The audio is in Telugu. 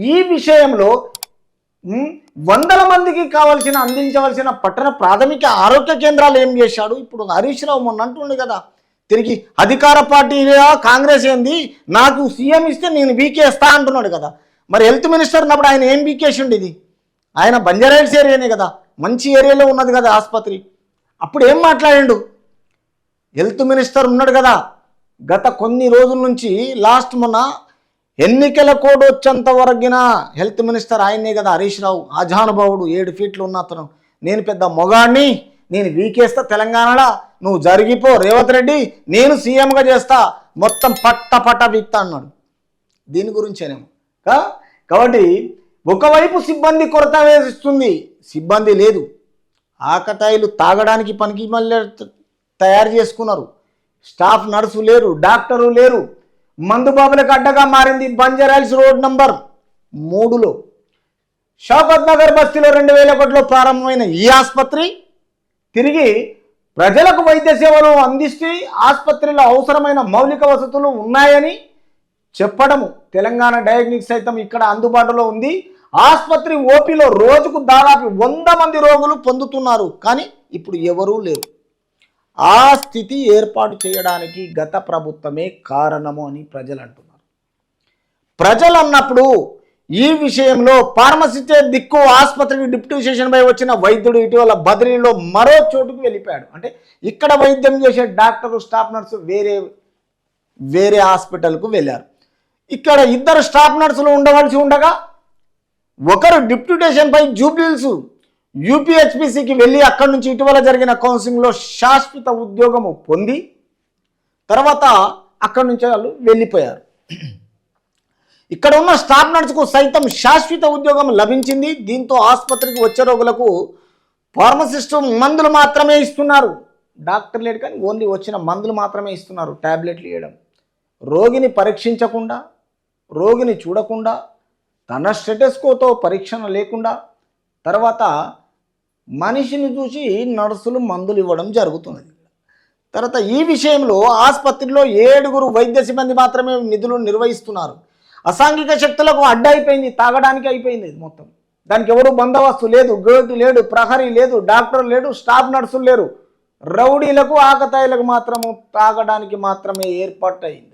ఈ విషయంలో వందల మందికి కావాల్సిన అందించవలసిన పట్టణ ప్రాథమిక ఆరోగ్య కేంద్రాలు ఏం చేశాడు? ఇప్పుడు హరీష్ రావు మొన్న అంటుండే కదా, తిరిగి అధికార పార్టీగా కాంగ్రెస్ ఏంది, నాకు సీఎం ఇస్తే నేను వీకేస్తా అంటున్నాడు కదా. మరి హెల్త్ మినిస్టర్ ఉన్నప్పుడు ఆయన ఏం వీకేసిండు? ఇది ఆయన బంజారాహిల్స్ ఏరియానే కదా, మంచి ఏరియాలో ఉన్నది కదా ఆసుపత్రి. అప్పుడు ఏం మాట్లాడిండు? హెల్త్ మినిస్టర్ ఉన్నాడు కదా, గత కొన్ని రోజుల నుంచి లాస్ట్ మొన్న ఎన్నికల కోడ్ వచ్చేంత వరకున హెల్త్ మినిస్టర్ ఆయనే కదా హరీష్ రావు. ఆజానుభావుడు, 7 ఫీట్లు ఉన్న అతను. నేను పెద్ద మొగాడిని, నేను వీకేస్తా తెలంగాణలో, నువ్వు జరిగిపో రేవంత్ రెడ్డి, నేను సీఎంగా చేస్తా, మొత్తం పట్ట వీక్తా అన్నాడు. దీని గురించేనేమో. కాబట్టి ఒకవైపు సిబ్బంది కొరత వేస్తుంది, సిబ్బంది లేదు, ఆకతాయిలు తాగడానికి పనికి మళ్ళీ తయారు చేసుకున్నారు, స్టాఫ్ నర్సు లేరు, డాక్టరు లేరు. మందుబాబులకు అడ్డగా మారింది బంజారాహిల్స్ రోడ్ నంబర్ 3లో షాఫత్ నగర్ బస్తీలో 2001లో ప్రారంభమైన ఈ ఆసుపత్రి తిరిగి ప్రజలకు వైద్య సేవలు అందిస్తూ ఆసుపత్రిలో అవసరమైన మౌలిక వసతులు ఉన్నాయని చెప్పడము. తెలంగాణ డయాగ్నోస్టిక్స్ సైతం ఇక్కడ అందుబాటులో ఉంది. ఆసుపత్రి ఓపీలో రోజుకు దాదాపు 100 మంది రోగులు పొందుతున్నారు. కానీ ఇప్పుడు ఎవరూ లేరు. ఆ స్థితి ఏర్పాటు చేయడానికి గత ప్రభుత్వమే కారణము అని ప్రజలు అంటున్నారు. ప్రజలు అన్నప్పుడు ఈ విషయంలో ఫార్మసిస్టే దిక్కు ఆసుపత్రికి డిప్యూటీ స్టేషన్ పై వచ్చిన వైద్యుడు ఇటీవల బదిలీలో మరో చోటుకు వెళ్ళిపోయాడు. అంటే ఇక్కడ వైద్యం చేసే డాక్టరు, స్టాఫ్ నర్సు వేరే హాస్పిటల్కు వెళ్ళారు. ఇక్కడ 2 స్టాఫ్ నర్సులు ఉండవలసి ఉండగా ఒకరు డిప్యూటీ స్టేషన్ పై జూబ్లీహిల్స్ యూపీహెచ్పిసికి వెళ్ళి అక్కడి నుంచి ఇటీవల జరిగిన కౌన్సిలింగ్లో శాశ్వత ఉద్యోగము పొంది తర్వాత అక్కడి నుంచి వాళ్ళు వెళ్ళిపోయారు. ఇక్కడ ఉన్న స్టాఫ్ నర్సుకు సైతం శాశ్వత ఉద్యోగం లభించింది. దీంతో ఆసుపత్రికి వచ్చే రోగులకు ఫార్మసిస్టు మందులు మాత్రమే ఇస్తున్నారు. డాక్టర్ లేడు కానీ ఓన్లీ వచ్చిన మందులు మాత్రమే ఇస్తున్నారు. ట్యాబ్లెట్లు ఇవ్వడం, రోగిని పరీక్షించకుండా, రోగిని చూడకుండా, తన స్టెటస్కోతో పరీక్షణ లేకుండా, తర్వాత మనిషిని చూసి నర్సులు మందులు ఇవ్వడం జరుగుతున్నది. తర్వాత ఈ విషయంలో ఆసుపత్రిలో 7 వైద్య సిబ్బంది మాత్రమే నిధులు నిర్వహిస్తున్నారు. అసాంఘిక శక్తులకు అడ్డ అయిపోయింది, తాగడానికి అయిపోయింది మొత్తం. దానికి ఎవరు బందోబస్తు లేదు, గేటు లేడు, ప్రహరీ లేదు, డాక్టర్ లేడు, స్టాఫ్ నర్సులు లేరు. రౌడీలకు, ఆకతాయిలకు మాత్రము తాగడానికి మాత్రమే ఏర్పాటు అయింది.